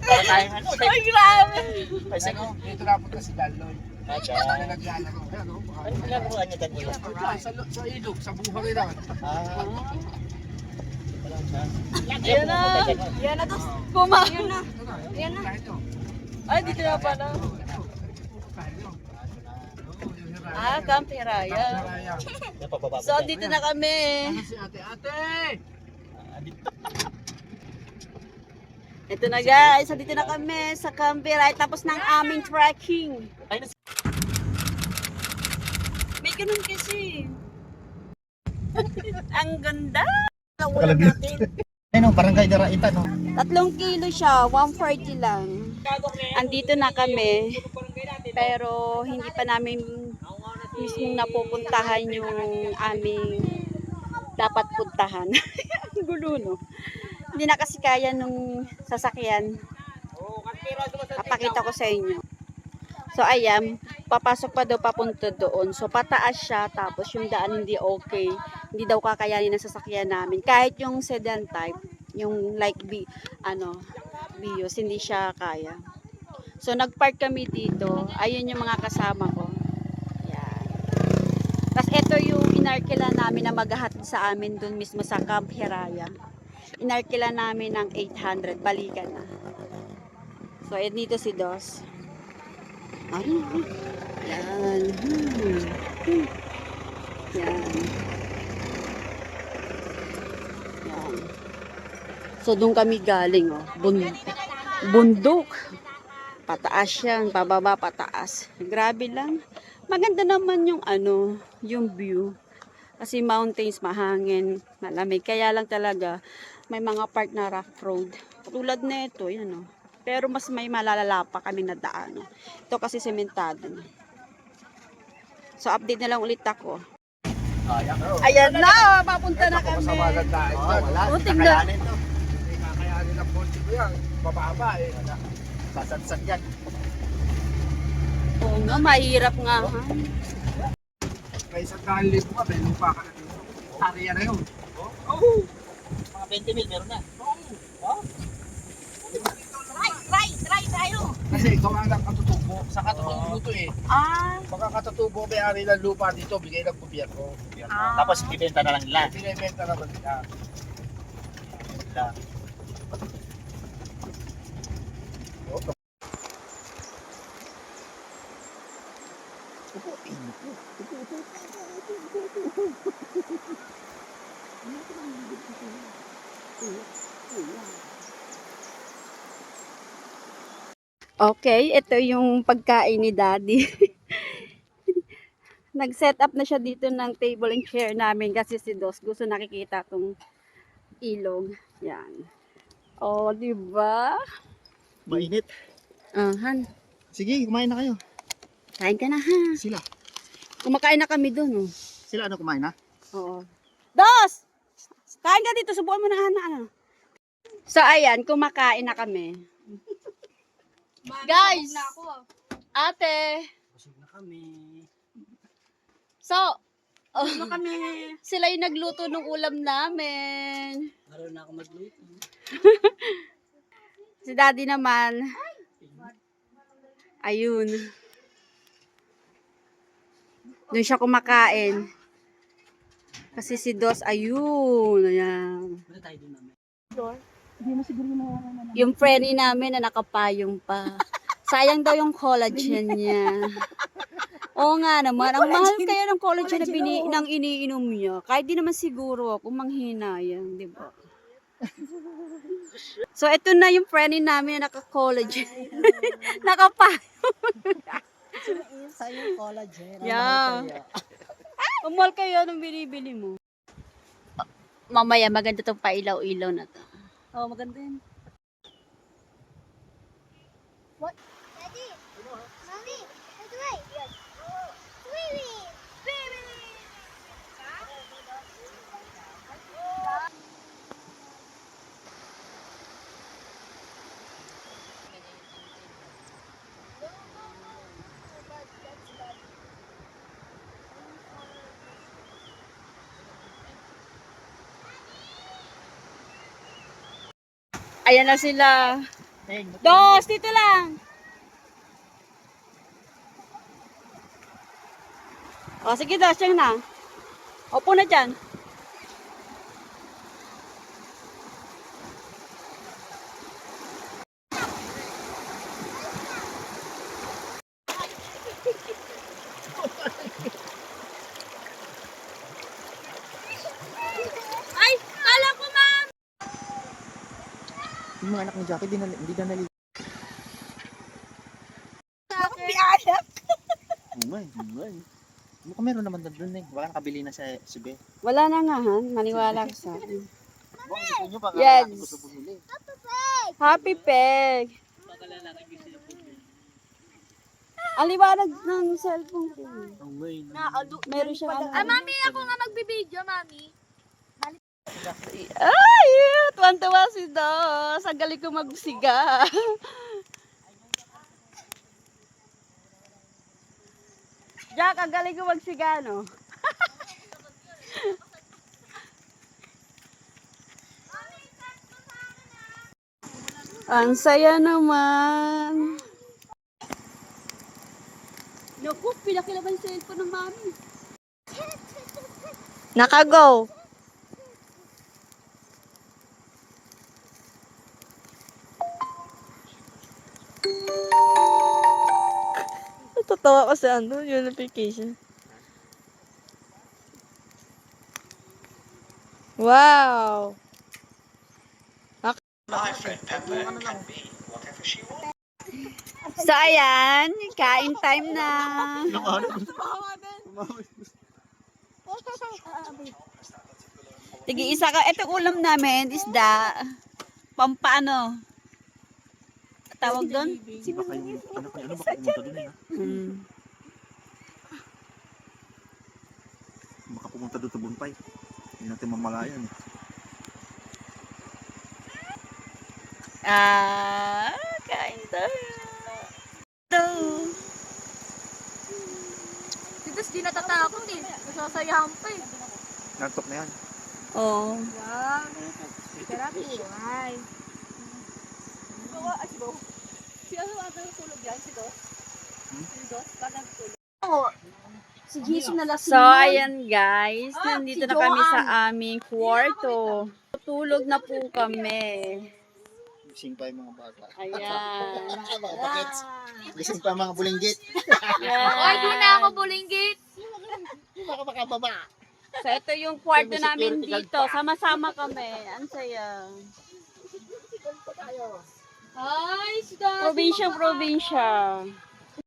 Para tayong ano. Ay, grabe. Kasi Ano, dito napunta si Daloy. Acha. Ano naglalaro? Ano, Ano ginagawa niya Danilo? sa ilog, sa buhay lang. Ah. Wala siya. Yan na. Yan na to. Puma. Yan na. Yan na. Ay, dito na pala. Ah, Camp Hiraya. Yung pababa. So, dito na kami. Si ate! Ito na guys, so dito na kami sa Camp Hiraya. Tapos ng aming trekking. Ay, May ganun kasi. Ang ganda. Ulam natin. ano, barangay Daraita, no? 3 kilo siya, 140 lang. Andito na kami. Pero hindi pa namin mismo napupuntahan yung aming dapat puntahan. Ang gulo, no? Hindi na kasi kaya nung sasakyan. Papakita ko sa inyo. So, ayan, papasok pa daw papunta doon. So, pataas siya, tapos yung daan hindi okay. Hindi daw kakayanin ng sasakyan namin. Kahit yung sedan type, yung like Vios, hindi siya kaya. So, nagpark kami dito. Ayun yung mga kasama ko. Yan. Tapos, ito yung inarkila namin na maghahatid sa amin doon mismo sa Camp Hiraya. Inarkila namin ng 800. Balikan na. So, dito si Dos. Ay, yan. Yan. Yan. So, doon kami galing, oh. Bundok. Pataas yan. Pababa, pataas. Grabe lang. Maganda naman yung yung view. Kasi mountains, mahangin, malamig. Kaya lang talaga, may mga part na rough road. Tulad na ito, yan, oh. Pero mas may malalala pa kami na daan. Ito kasi sementado na. So, update na lang ulit ako. Ayan na! Papunta na kami. Wala. O, tingnan. Hindi kakayanin ang bolte ko yan. Bababa eh. Sasagsak yan. Oo nga, mahirap nga. Ha? May 100,000 ka, may lupa ka na dito. Area na yun. Mga 20 mil, meron na. Try tayo. Kasi ikaw ang katutubo. Sa katutubo to eh. Ah, Baka katutubo may-ari ng lupa dito, bigay ng gobyerno. Tapos ibenta na lang nila. Binibenta naman nila. okay, ito yung pagkain ni Daddy. Nag-set up na siya dito ng table and chair namin kasi si Dos gusto nakikita tong ilog. Yan. Oh, di ba? Mainit. Han, Sige, kumain na kayo. kain ka na ha. Sila. Kumakain na kami doon, oh. Sila ano kumain na? Oo. Dos! Kain ka dito, subukan mo na ano. So, ayan, kumakain na kami. Guys! Ate! Busog na kami. So, sila yung nagluto ng ulam namin. Naroon na ako magluto. Si Daddy naman. Ayun. Doon siya kumakain. Kasi si Dos, ayun. Ayan. Wala tayo doon namin. Yung frenny namin na nakapayong pa. Sayang daw yung collagen niya. Oo nga naman. Ang mahal kaya ng collagen na iniinom niya. Kahit di naman siguro ako manghinayang, di ba? So, ito na yung frenny namin na naka-collagen. Nakapayong. Sa yung collagen. Yeah. Umol kayo nung binibili mo. Mamaya maganda tong pailaw-ilaw na to. Oh, maganda yun. Daddy, Mommy, look away. Swimming, swimming. Ayan na sila. Dos, dito lang. O, sige dos, yan na. Opo na dyan. Ay, kala ko ma'am. Yung mga anak ni Jackie, hindi na naligo. Mukhang meron naman doon eh. Baka nakabili na si Be. Wala na nga, han. Maniwala ka sa akin. Baka gusto nyo, baka Yes. gusto bumili. Happy Peg. Ang liwanag ng cellphone ko. Meron siyang ano. Mami, ako nga magbibideo, mami. Ay, tuwan-tuwa si Dos. Ang galing ko magsiga. Jack, ang galing ko magsiga, no? Ang saya naman. Naku, pinakilaban sa cellphone ng mami. Nakago. Totoo kasi ano, yung notification. Wow! So ayan, kain time na. Sige, isa ka. Ito ulam namin, isda. Pampaano? Tawag doon? Baka yung, baka pumunta doon eh. Baka pumunta doon sa Bunpay. Hindi natin mamalayan eh. Kain tayo. Ito. Tapos di natatakot eh. Nasasayahan pa eh. Nantok na yan. Oh. Wow. Sarap eh. Ay. Si Jason na lasing. So, ayan guys. Nandito na kami sa aming kwarto. Tulog na po kami. Gising pa yung mga bata. Ayan. Mga pakits. Gising pa yung mga bulinggit. Ay, di na ako bulinggit. Baka makababa. So, ito yung kwarto namin dito. Sama-sama kami. Ang saya. Ay, si Dad. Probinsya.